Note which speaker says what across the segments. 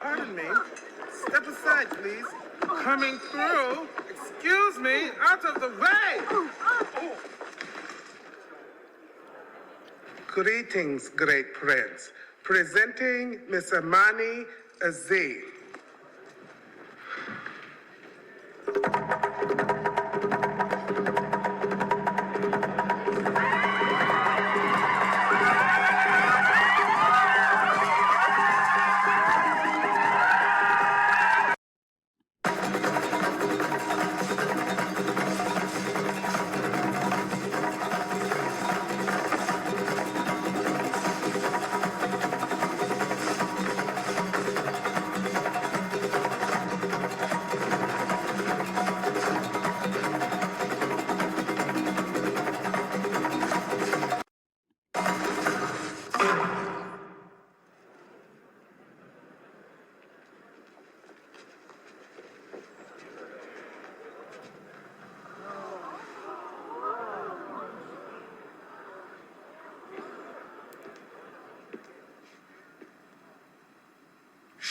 Speaker 1: Pardon me. Step aside, please. Coming through. Excuse me. Out of the way. Greetings, great prince. Presenting Miss Amani Aziz.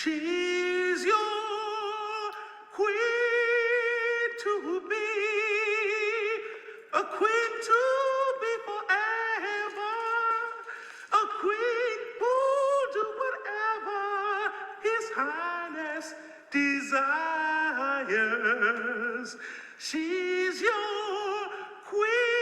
Speaker 1: She's your queen to be, a queen to be forever, a queen who'll do whatever His Highness desires. She's your queen.